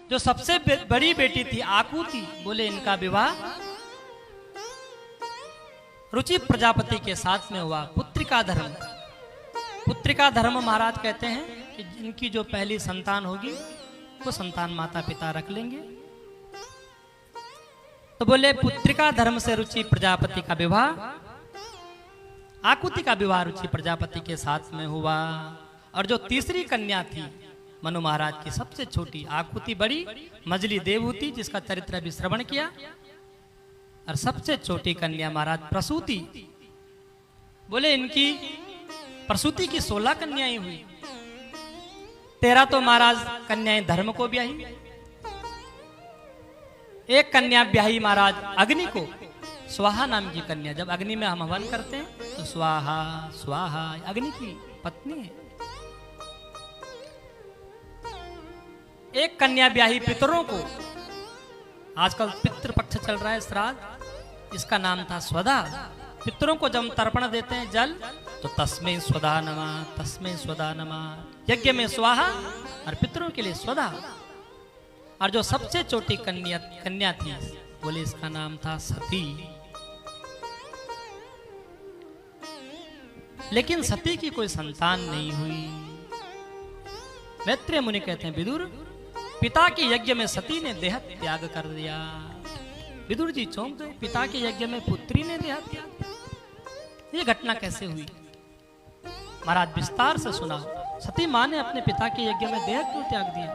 जो सबसे बड़ी बेटी थी आकुति, बोले इनका विवाह रुचि प्रजापति के साथ में हुआ। पुत्रिका धर्म, पुत्रिका धर्म महाराज कहते हैं कि इनकी जो पहली संतान होगी वो संतान माता पिता रख लेंगे। तो बोले पुत्रिका धर्म से रुचि प्रजापति का विवाह, आकुति का विवाह रुचि प्रजापति के साथ में हुआ। और जो तीसरी कन्या थी मनु महाराज की सबसे छोटी, आकुति बड़ी, मजली देवहूति जिसका चरित्र अभी श्रवण किया, और सबसे छोटी कन्या महाराज प्रसूति। बोले इनकी प्रसूति की 16 कन्याएं हुई। 13 तो महाराज कन्याएं धर्म को ब्याही, एक कन्या ब्याही महाराज अग्नि को, स्वाहा नाम की कन्या। जब अग्नि में हम हवन करते हैं तो स्वाहा स्वाहा अग्नि की पत्नी है। एक कन्या ब्याही पितरों को, आजकल पितृपक्ष चल रहा है श्राद्ध, इसका नाम था स्वधा। पितरों को जब तर्पण देते हैं जल तो तस्मै स्वधा नमः, तस्मै स्वधा नमः। यज्ञ में स्वाहा और पितरों के लिए स्वधा। और जो सबसे छोटी कन्या थी बोले इसका नाम था सती। लेकिन सती की कोई संतान नहीं हुई। मैत्रेय मुनि कहते हैं विदुर, पिता के यज्ञ में सती ने देह त्याग कर दिया। विदुर जी चौंक गए, पिता के यज्ञ में पुत्री ने देह त्याग, ये घटना कैसे हुई? महाराज विस्तार से सुना। सती मां ने अपने पिता के यज्ञ में देह क्यों त्याग दिया?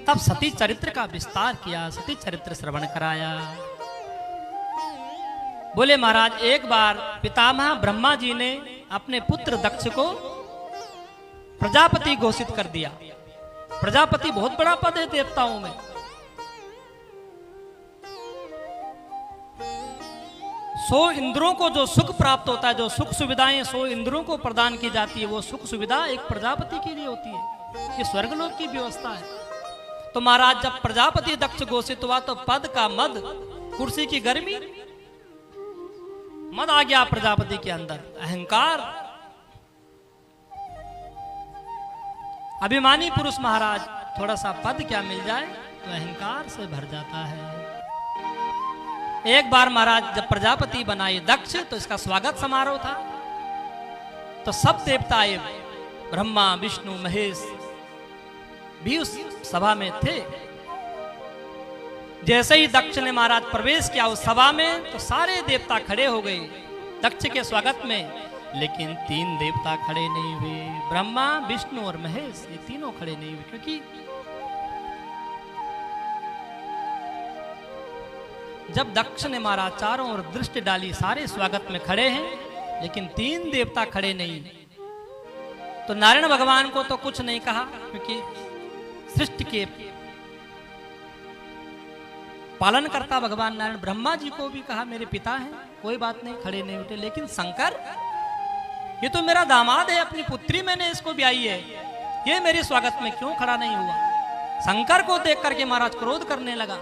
तब सती चरित्र का विस्तार किया, सती चरित्र श्रवण कराया। बोले महाराज एक बार पितामह ब्रह्मा जी ने अपने पुत्र दक्ष को प्रजापति घोषित कर दिया। प्रजापति बहुत बड़ा पद है देवताओं में। सौ इंद्रों को जो सुख प्राप्त होता है, जो सुख सुविधाएं 100 इंद्रों को प्रदान की जाती है, वो सुख सुविधा एक प्रजापति के लिए होती है। ये स्वर्गलोक की व्यवस्था है। तो महाराज जब प्रजापति दक्ष घोषित हुआ तो पद का मद, कुर्सी की गर्मी, मद आ गया प्रजापति के अंदर, अहंकार। अभिमानी पुरुष महाराज थोड़ा सा पद क्या मिल जाए तो अहंकार से भर जाता है। एक बार महाराज जब प्रजापति बनाए दक्ष तो इसका स्वागत समारोह था। तो सब देवता आए, ब्रह्मा विष्णु महेश भी उस सभा में थे। जैसे ही दक्ष ने महाराज प्रवेश किया उस सभा में तो सारे देवता खड़े हो गए दक्ष के स्वागत में। लेकिन 3 देवता खड़े नहीं हुए, ब्रह्मा विष्णु और महेश, ये तीनों खड़े नहीं हुए। क्योंकि जब दक्ष ने महाराज चारों ओर दृष्टि डाली, सारे स्वागत में खड़े हैं लेकिन 3 देवता खड़े नहीं, तो नारायण भगवान को तो कुछ नहीं कहा, क्योंकि सृष्टि के पालन करता भगवान नारायण ब्रह्मा जी को भी कहा मेरे पिता हैं, कोई बात नहीं, खड़े नहीं उठे। लेकिन शंकर, ये तो मेरा दामाद है, अपनी पुत्री मैंने इसको ब्याही है, ये मेरे स्वागत में क्यों खड़ा नहीं हुआ? शंकर को देख करके महाराज क्रोध करने लगा।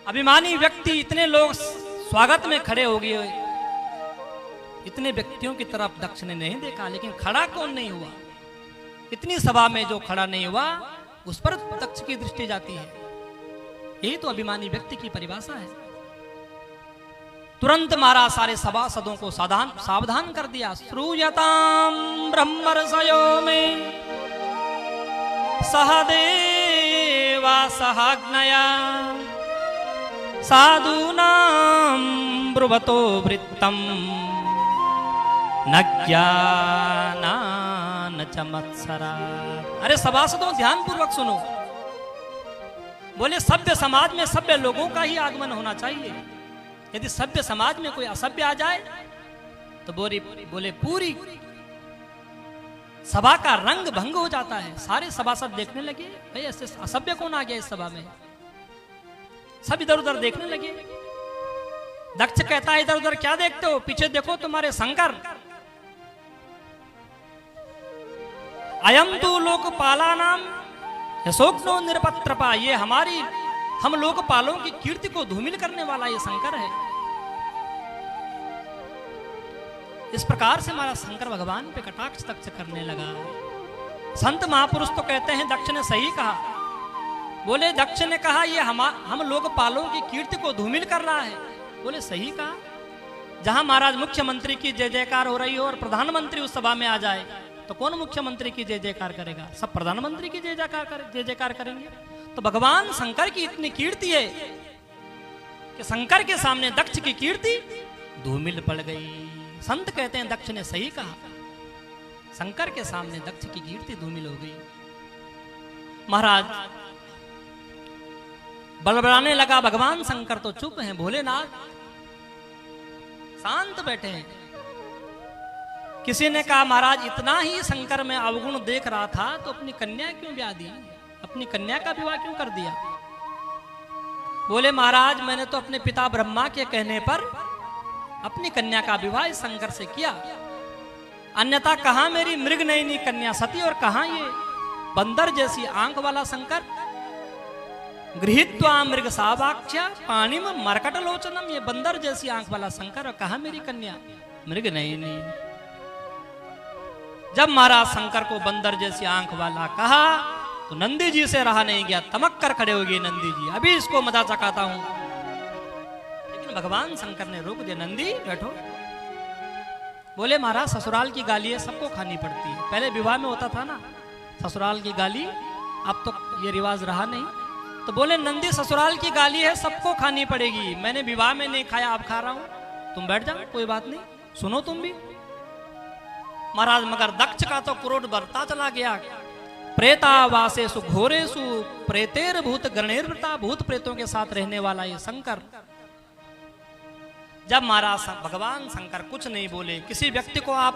अभिमानी व्यक्ति, इतने लोग स्वागत में खड़े हो गए, इतने व्यक्तियों की तरफ दक्ष ने नहीं देखा, लेकिन खड़ा कौन नहीं हुआ? इतनी सभा में जो खड़ा नहीं हुआ उस पर दक्ष की दृष्टि जाती है। यही तो अभिमानी व्यक्ति की परिभाषा है। तुरंत मारा सारे सभासदों को सावधान कर दिया। श्रूयताम ब्रह्मर्षयो में सहदेवा सहाग्नया साधूनां ब्रुवतो वृत्तम न ज्ञानान चमत्सरा। अरे सभासदों ध्यान पूर्वक सुनो। बोले सभ्य समाज में सभ्य लोगों का ही आगमन होना चाहिए। यदि सभ्य समाज में कोई असभ्य आ जाए तो बोले पूरी सभा का रंग भंग हो जाता है। सारे सभासद देखने लगे, भाई ऐसे असभ्य कौन आ गया इस सभा में? सब इधर उधर देखने लगे। दक्ष कहता है इधर उधर क्या देखते हो, पीछे देखो तुम्हारे शंकर। अयम तो लोकपाला नाम यशोग्नो निरपत्रपा, ये हम लोकपालों की कीर्ति को धूमिल करने वाला ये शंकर है। इस प्रकार से हमारा शंकर भगवान पे कटाक्ष तक्ष करने लगा। संत महापुरुष तो कहते हैं दक्ष ने सही कहा। बोले दक्ष ने कहा ये हम लोकपालों की कीर्ति को धूमिल कर रहा है। बोले सही कहा। जहां महाराज मुख्यमंत्री की जय जयकार हो रही हो और प्रधानमंत्री उस सभा में आ जाए तो कौन मुख्यमंत्री की जय जयकार करेगा? सब प्रधानमंत्री की जय जयकार करेंगे। तो भगवान शंकर की इतनी कीर्ति है कि शंकर के सामने दक्ष की कीर्ति धूमिल पड़ गई। संत कहते हैं दक्ष ने सही कहा। शंकर के सामने दक्ष की कीर्ति धूमिल हो गई। महाराज बड़बड़ाने लगा। भगवान शंकर तो चुप हैं, भोलेनाथ शांत बैठे हैं। किसी ने कहा महाराज इतना ही शंकर में अवगुण देख रहा था तो अपनी कन्या क्यों ब्याह दी? अपनी कन्या का विवाह क्यों कर दिया? बोले महाराज मैंने तो अपने पिता ब्रह्मा के कहने पर अपनी कन्या का विवाह इस शंकर से किया, अन्यथा कहां मेरी मृग नयनी कन्या सती और कहां ये बंदर जैसी आंख वाला शंकर। गृहीत्वा मृग सावाक्ष्या पाणी में मरकट लोचनम, ये बंदर जैसी आंख वाला शंकर और कहा मेरी कन्या मृग नयनी। जब महाराज शंकर को बंदर जैसी आंख वाला कहा तो नंदी जी से रहा नहीं गया, तमक कर खड़े हो गए नंदी जी, अभी इसको मजा चकाता हूं। लेकिन भगवान शंकर ने रोक दिया, नंदी बैठो। बोले महाराज ससुराल की गाली सबको खानी पड़ती है, पहले विवाह में होता था ना ससुराल की गाली, अब तो ये रिवाज रहा नहीं। तो बोले नंदी ससुराल की गाली है सबको खानी पड़ेगी, मैंने विवाह में नहीं खाया अब खा रहा हूं, तुम बैठ जाओ कोई बात नहीं, सुनो तुम भी। महाराज मगर दक्ष का तो क्रोध बढ़ता चला गया। प्रेतावासेषु घोरेषु प्रेतेर भूत गणेरवृता, भूत प्रेतों के साथ रहने वाला ये शंकर। जब महाराज भगवान शंकर कुछ नहीं बोले, किसी व्यक्ति को आप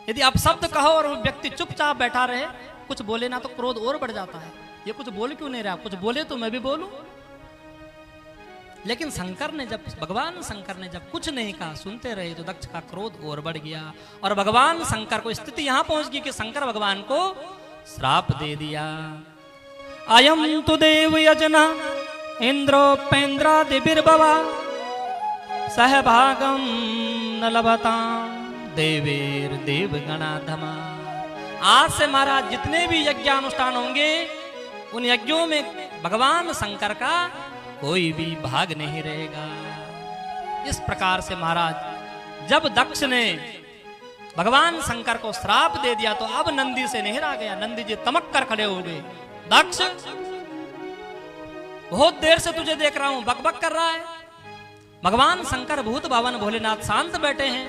यदि आप शब्द कहो और वो व्यक्ति चुपचाप बैठा रहे कुछ बोले ना तो क्रोध और बढ़ जाता है। ये कुछ बोल क्यों नहीं रहा, कुछ बोले तो मैं भी बोलूं। लेकिन शंकर ने जब भगवान शंकर ने जब कुछ नहीं कहा, सुनते रहे, तो दक्ष का क्रोध और बढ़ गया और भगवान शंकर को स्थिति यहां पहुंच गई कि शंकर भगवान को श्राप दे दिया। अयम तु देव यजना इंद्रोपेन्द्रादिर्भवा सहभागम न लभताम देवेर देवगणाधमा। आज से महाराज जितने भी यज्ञानुष्ठान होंगे उन यज्ञों में भगवान शंकर का कोई भी भाग नहीं रहेगा। इस प्रकार से महाराज जब दक्ष ने भगवान शंकर को श्राप दे दिया तो अब नंदी से नहीं रहा गया। नंदी जी तमक कर खड़े हो गए, दक्ष बहुत देर से तुझे देख रहा हूं, बकबक कर रहा है। भगवान शंकर भूत भवन भोलेनाथ शांत बैठे हैं।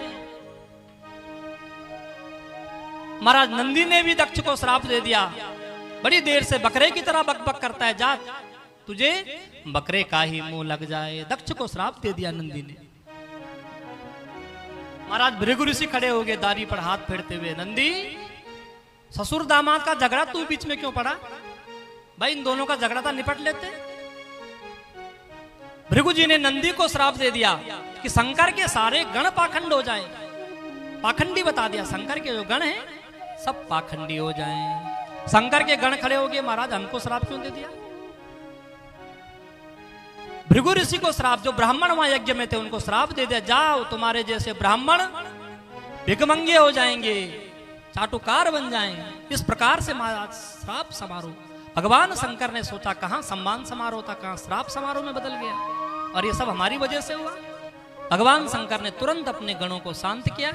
महाराज नंदी ने भी दक्ष को श्राप दे दिया, बड़ी देर से बकरे की तरह बकबक करता है, जा तुझे बकरे का ही मुंह लग जाए। दक्ष को श्राप दे दिया नंदी ने। महाराज भृगु ऋषि खड़े हो गए दाढ़ी पर हाथ फेरते हुए, नंदी ससुर दामाद का झगड़ा तू बीच में क्यों पड़ा? भाई इन दोनों का झगड़ा था निपट लेते। भृगु जी ने नंदी को श्राप दे दिया कि शंकर के सारे गण पाखंड हो जाएं। पाखंडी बता दिया, शंकर के जो गण हैं सब पाखंडी हो जाएं। शंकर के गण खड़े हो गए, महाराज हमको श्राप क्यों दे दिया? भृगु ऋषि को श्राप, जो ब्राह्मण वहां यज्ञ में थे उनको श्राप दे दिया, जाओ तुम्हारे जैसे ब्राह्मण भिखमंगे हो जाएंगे, चाटुकार बन जाएंगे। इस प्रकार से महाराज श्राप समारोह। भगवान शंकर ने सोचा कहां सम्मान समारोह था, कहां श्राप समारोह में बदल गया, और ये सब हमारी वजह से हुआ। भगवान शंकर ने तुरंत अपने गणों को शांत किया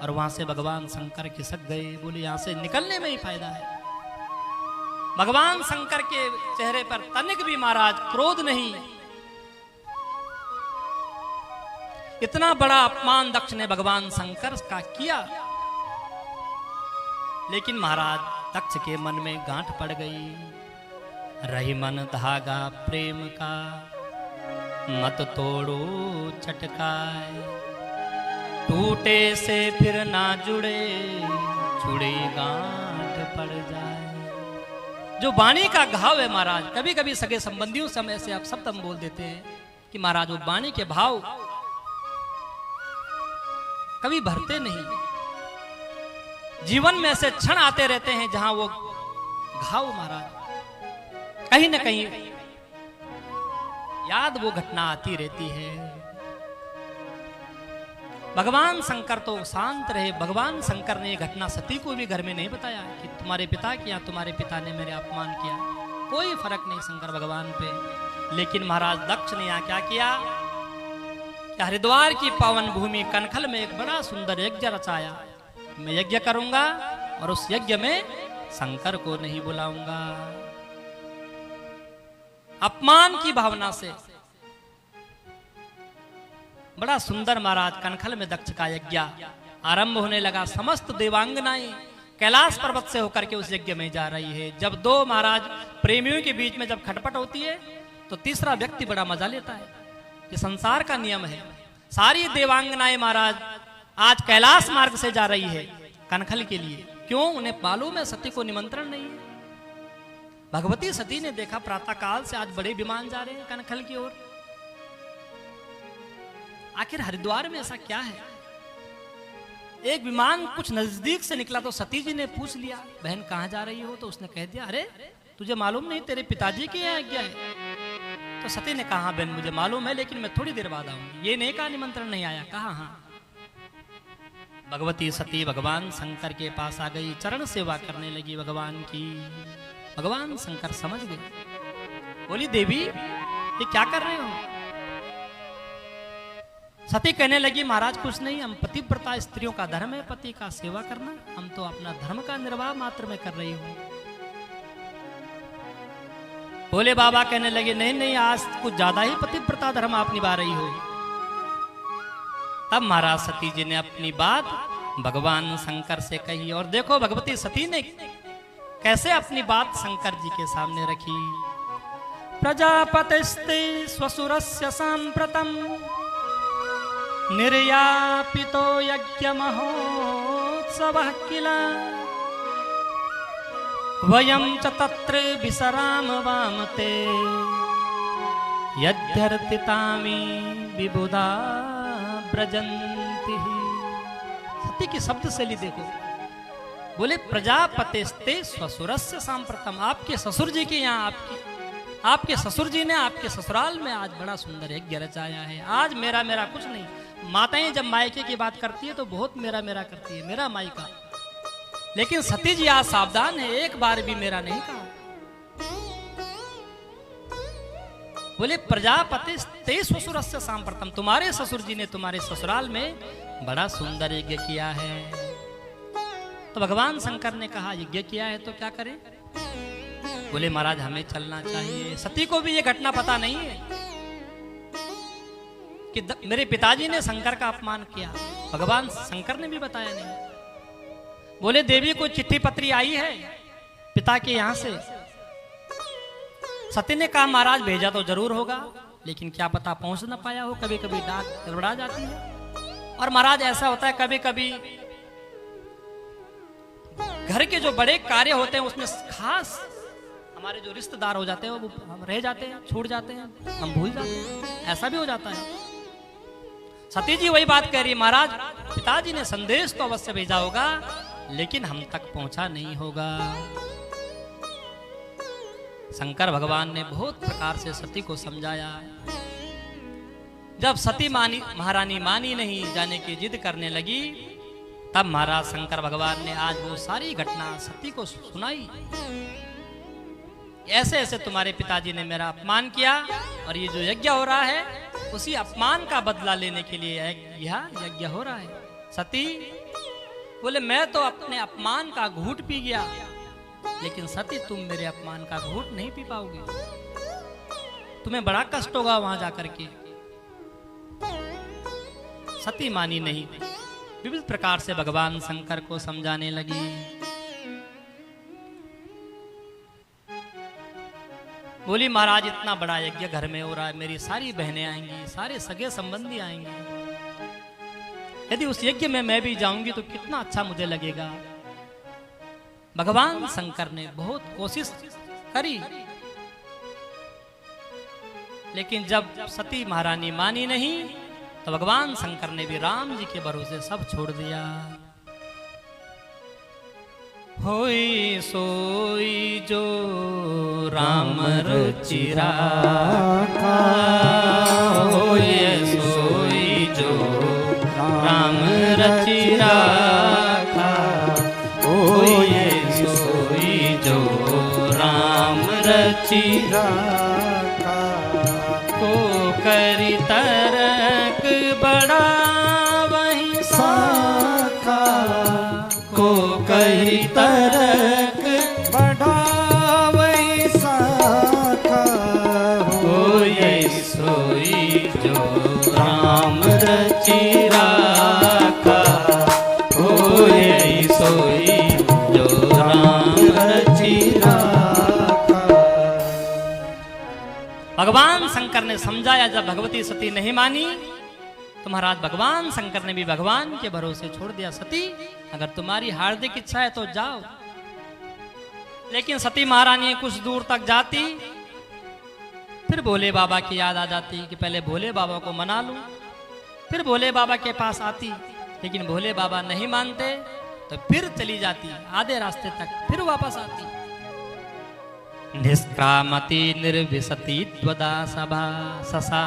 और वहां से भगवान शंकर खिसक गए। बोले यहां से निकलने में ही फायदा है। भगवान शंकर के चेहरे पर तनिक भी महाराज क्रोध नहीं। इतना बड़ा अपमान दक्ष ने भगवान शंकर का किया, लेकिन महाराज दक्ष के मन में गांठ पड़ गई। रही मन धागा प्रेम का मत तोड़ो चटकाए, टूटे से फिर ना जुड़े छुड़े गांठ पड़ जाए। जो वाणी का घाव है महाराज, कभी कभी सगे संबंधियों समय से आप शब्द हम बोल देते हैं कि महाराज वो वाणी के भाव कभी भरते नहीं। जीवन में ऐसे क्षण आते रहते हैं जहां वो घाव महाराज कहीं न कहीं याद वो घटना आती रहती है। भगवान शंकर तो शांत रहे। भगवान शंकर ने यह घटना सती को भी घर में नहीं बताया कि तुम्हारे पिता के यहाँ तुम्हारे पिता ने मेरे अपमान किया। कोई फर्क नहीं शंकर भगवान पे। लेकिन महाराज दक्ष ने यहाँ क्या किया कि हरिद्वार की पावन भूमि कनखल में एक बड़ा सुंदर यज्ञ रचाया। मैं यज्ञ करूंगा और उस यज्ञ में शंकर को नहीं बुलाऊंगा। अपमान की भावना से बड़ा सुंदर महाराज कनखल में दक्ष का यज्ञ आरंभ होने लगा। समस्त देवांगनाएं कैलाश पर्वत से होकर के उस यज्ञ में जा रही है। जब दो महाराज प्रेमियों के बीच में जब खटपट होती है तो तीसरा व्यक्ति बड़ा मजा लेता है। ये संसार का नियम है। सारी देवांगनाएं महाराज आज कैलाश मार्ग से जा रही है कनखल के लिए। क्यों? उन्हें मालूम है सती को निमंत्रण नहीं है। भगवती सती ने देखा प्रातः काल से आज बड़े विमान जा रहे हैं कनखल की ओर। आखिर हरिद्वार में ऐसा क्या है? एक विमान कुछ नजदीक से निकला तो सती जी ने पूछ लिया, बहन कहां जा रही हो? तो उसने कह दिया, अरे तुझे मालूम नहीं तेरे पिताजी के यहाँ यज्ञ है? तो सती ने कहा, बहन मुझे मालूम है लेकिन मैं थोड़ी देर बाद आऊंगी। ये नहीं कहा निमंत्रण नहीं आया। कहा हाँ। भगवती सती भगवान शंकर के पास आ गई, चरण सेवा करने लगी भगवान की। भगवान शंकर समझ गए, बोली देवी ये क्या कर रहे हो? सती कहने लगी, महाराज कुछ नहीं, हम पतिव्रता स्त्रियों का धर्म है पति का सेवा करना। हम तो अपना धर्म का निर्वाह मात्र में कर रही हूं। भोले बाबा कहने लगे, नहीं नहीं आज कुछ ज्यादा ही पतिव्रता धर्म आप निभा रही हो। तब महाराज सती जी ने अपनी बात भगवान शंकर से कही। और देखो भगवती सती ने कैसे अपनी बात शंकर जी के सामने रखी। प्रजापतिस्ते स्वसुरस्य सांप्रतम निर्यापितो यज्ञ महोत्सवः किल वयं च तत्र विसराम वामते यद्यर्थितामि विबुधा ब्रजन्ति। सती की शब्द शैली देखो। बोले प्रजापतिस्ते स्वसुरस्य सांप्रतम, आपके ससुर जी के यहाँ आपके ससुर जी ने आपके ससुराल में आज बड़ा सुंदर यज्ञ रचाया है। आज मेरा मेरा कुछ नहीं। माताएं जब मायके की बात करती है तो बहुत मेरा मेरा करती है, मेरा मायका। लेकिन सती जी आज सावधान है, एक बार भी मेरा नहीं कहा। बोले प्रजापति ते ससुरस्य सांप्रतम, तुम्हारे ससुर जी ने तुम्हारे ससुराल में बड़ा सुंदर यज्ञ किया है। तो भगवान शंकर ने कहा, यज्ञ किया है तो क्या करें? बोले महाराज हमें चलना चाहिए। सती को भी ये घटना पता नहीं है कि मेरे पिताजी ने शंकर का अपमान किया। भगवान शंकर ने भी बताया नहीं। बोले देवी को चिट्ठी पत्री आई है पिता के यहां से। सती ने कहा महाराज भेजा तो जरूर होगा, लेकिन क्या पता पहुंच ना पाया हो। कभी कभी डाक गड़बड़ा जाती है। और महाराज ऐसा होता है कभी कभी घर के जो बड़े कार्य होते हैं उसमें खास हमारे जो रिश्तेदार हो जाते हैं वो हम रह जाते हैं, छूट जाते हैं, हम भूल जाते हैं। ऐसा भी हो जाता है। सती जी वही बात कह रही है, महाराज पिताजी ने संदेश तो अवश्य भेजा होगा लेकिन हम तक पहुंचा नहीं होगा। शंकर भगवान ने बहुत प्रकार से सती को समझाया। जब सती महारानी मानी नहीं, जाने की जिद करने लगी, तब महाराज शंकर भगवान ने आज वो सारी घटना सती को सुनाई। ऐसे ऐसे तुम्हारे पिताजी ने मेरा अपमान किया और ये जो यज्ञ हो रहा है उसी अपमान का बदला लेने के लिए यह यज्ञ हो रहा है। सती बोले मैं तो अपने अपमान का घूंट पी गया, लेकिन सती तुम मेरे अपमान का घूंट नहीं पी पाओगे। तुम्हें बड़ा कष्ट होगा वहां जाकर के। सती मानी नहीं, विविध प्रकार से भगवान शंकर को समझाने लगी। बोली महाराज इतना बड़ा यज्ञ घर में हो रहा है, मेरी सारी बहनें आएंगी, सारे सगे संबंधी आएंगे। यदि उस यज्ञ में मैं भी जाऊंगी तो कितना अच्छा मुझे लगेगा। भगवान शंकर ने बहुत कोशिश करी, लेकिन जब सती महारानी मानी नहीं तो भगवान शंकर ने भी राम जी के भरोसे सब छोड़ दिया। होई सोई जो राम रुचि राखा, होई सोई जो राम सोई जो राम रची राखा, को करी तरक बड़ा वही साखा, को करी तरक बड़ा वही साखा, कोई सोई जो राम रची राखा, कोई सोई जो राम रची राखा। भगवान शंकर ने समझाया, जब भगवती सती नहीं मानी तो महाराज भगवान शंकर ने भी भगवान के भरोसे छोड़ दिया। सती अगर तुम्हारी हार्दिक इच्छा है तो जाओ। लेकिन सती महारानी कुछ दूर तक जाती, फिर भोले बाबा की याद आ जाती कि पहले भोले बाबा को मना लूं, फिर भोले बाबा के पास आती, लेकिन भोले बाबा नहीं मानते तो फिर चली जाती आधे रास्ते तक, फिर वापस आती। निष्क्रामति निर्विशति त्वदा सभा ससा,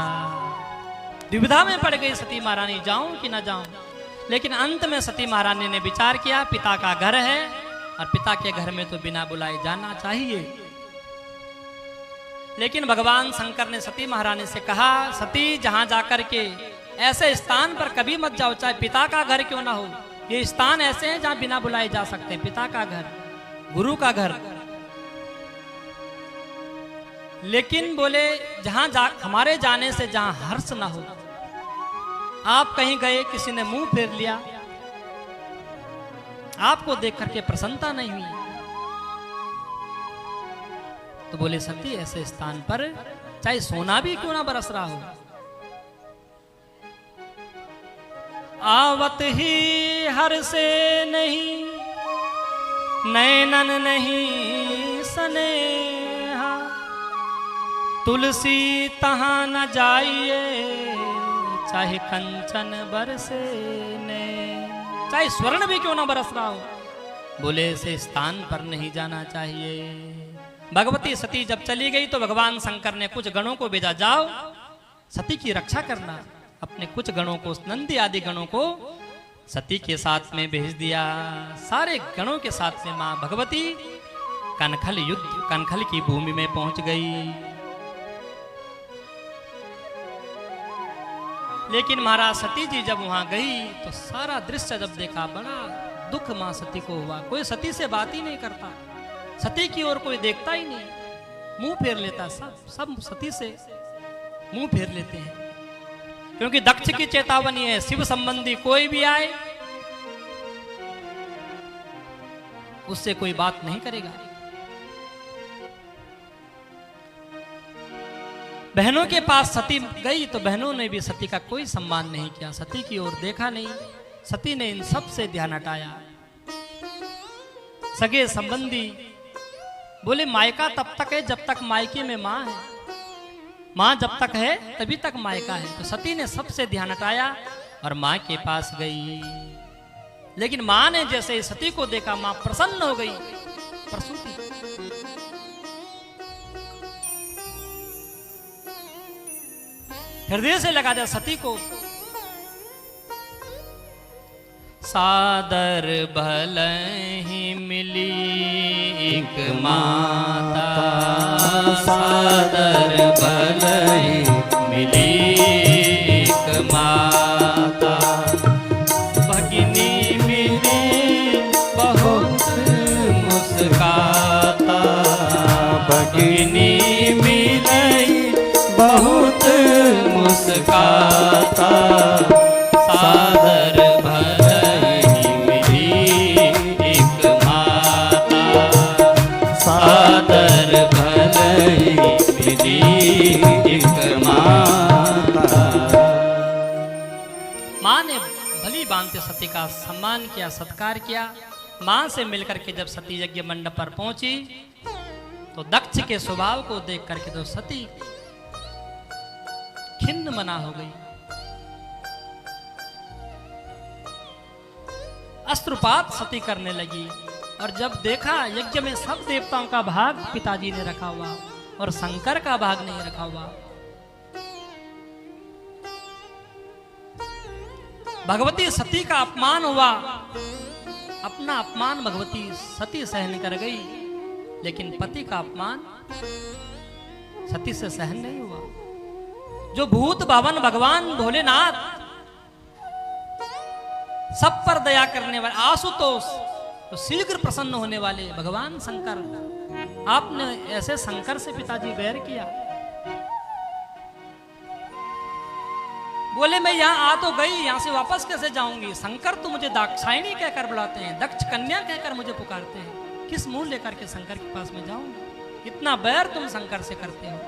दुविधा में पड़ गई सती महारानी, जाऊं कि ना जाऊं। लेकिन अंत में सती महारानी ने विचार किया, पिता का घर है और पिता के घर में तो बिना बुलाए जाना चाहिए। लेकिन भगवान शंकर ने सती महारानी से कहा, सती जहां जाकर के ऐसे स्थान पर कभी मत जाओ, चाहे पिता का घर क्यों ना हो। ये स्थान ऐसे हैं जहां बिना बुलाए जा सकते हैं, पिता का घर, गुरु का घर। लेकिन बोले जहां हमारे जाने से जहां हर्ष ना हो। आप कहीं गए, किसी ने मुंह फेर लिया, आपको देख करके प्रसन्नता नहीं हुई, तो बोले सती ऐसे स्थान पर चाहे सोना भी क्यों ना बरस रहा हो, आवत ही हर से नहीं, नैनन नहीं सनेहा, तुलसी तहां न जाइए, चाहे कंचन बरसे ने, चाहे स्वर्ण भी क्यों ना बरस रहा हो, बोले ऐसे स्थान पर नहीं जाना चाहिए। भगवती सती जब चली गई तो भगवान शंकर ने कुछ गणों को भेजा, जाओ सती की रक्षा करना। अपने कुछ गणों को, नंदी आदि गणों को सती के साथ में भेज दिया। सारे गणों के साथ में मां भगवती कनखल की भूमि में पहुंच गई। लेकिन महाराज सती जी जब वहां गई तो सारा दृश्य जब देखा, बड़ा दुख मां सती को हुआ। कोई सती से बात ही नहीं करता, सती की ओर कोई देखता ही नहीं, मुंह फेर लेता। सब सती से मुंह फेर लेते हैं, क्योंकि दक्ष की चेतावनी है, शिव संबंधी कोई भी आए उससे कोई बात नहीं करेगा। बहनों के पास सती गई तो बहनों ने भी सती का कोई सम्मान नहीं किया, सती की ओर देखा नहीं। सती ने इन सब से ध्यान हटाया। सगे संबंधी बोले मायका तब तक है जब तक मायके में मां है, मां जब तक है तभी तक मायका है। तो सती ने सबसे ध्यान हटाया और मां के पास गई। लेकिन मां ने जैसे सती को देखा, मां प्रसन्न हो गई। प्रसूति हृदय से लगा दिया सती को। सादर भल ही मिली एक माता, सादर भल ही मिली एक माता, भगिनी मिली बहुत मुस्काता, भगिनी मिली बहुत मुस्काता, सादर भल ही मिली एक माता, सादर भल ही मिली एक माता। माँ ने भली भांति सती का सम्मान किया, सत्कार किया। माँ से मिलकर के जब सती यज्ञ मंडप पर पहुंची तो दक्ष के स्वभाव को देख करके तो सती खिन्न मना हो गई। अस्त्रपात सती करने लगी और जब देखा यज्ञ में सब देवताओं का भाग पिताजी ने रखा हुआ और शंकर का भाग नहीं रखा हुआ। भगवती सती का अपमान हुआ। अपना अपमान भगवती सती सहन कर गई, लेकिन पति का अपमान सती से सहन नहीं हुआ। जो भूत भवन भगवान भोलेनाथ, सब पर दया करने वाले आशुतोष, तो शीघ्र प्रसन्न होने वाले भगवान शंकर, आपने ऐसे शंकर से पिताजी वैर किया। बोले मैं यहां आ तो गई, यहां से वापस कैसे जाऊंगी? शंकर तो मुझे दाक्षायणी कहकर बुलाते हैं, दक्ष कन्या कहकर मुझे पुकारते हैं, किस मुंह लेकर के शंकर के पास में जाऊंगी? इतना बैर तुम शंकर से करते हो।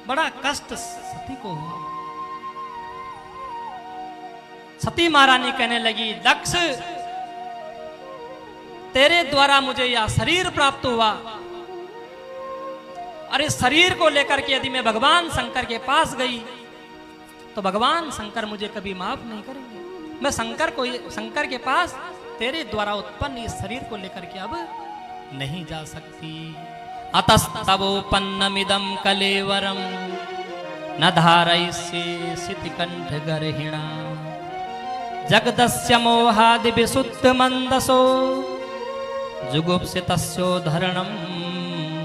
बड़ा कष्ट सती को हुआ। सती महारानी कहने लगी, दक्ष तेरे द्वारा मुझे यह शरीर प्राप्त हुआ, अरे शरीर को लेकर के यदि मैं भगवान शंकर के पास गई तो भगवान शंकर मुझे कभी माफ नहीं करेंगे। मैं शंकर के पास तेरे द्वारा उत्पन्न इस शरीर को लेकर के अब नहीं जा सकती। अतस्तवोपन्नमिदं कलेवरम न धारयिष्ये शितिकंठ गर्हिणा जगदस्य मोहादि विशुद्ध मंदसो जुगुप्सितस्योद्धरणं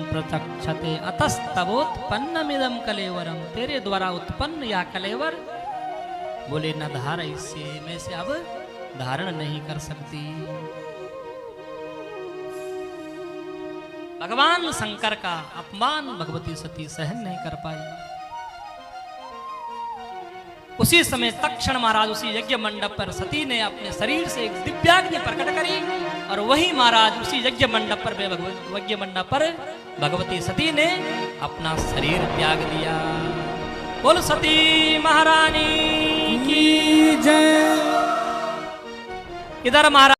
प्रतक्षते। अतस्तवोत्पन्नमिदं कलेवरम, तेरे द्वारा उत्पन्न या कलेवर, बोले न धारयिष्ये, मैं इसे अब धारण नहीं कर सकती। भगवान शंकर का अपमान भगवती सती सहन नहीं कर पाई। उसी समय तक्षण महाराज उसी यज्ञ मंडप पर सती ने अपने शरीर से एक दिव्याग्नि प्रकट करी, और वही महाराज उसी यज्ञ मंडप पर भगवती सती ने अपना शरीर त्याग दिया। बोल सती महारानी की जय। इधर महाराज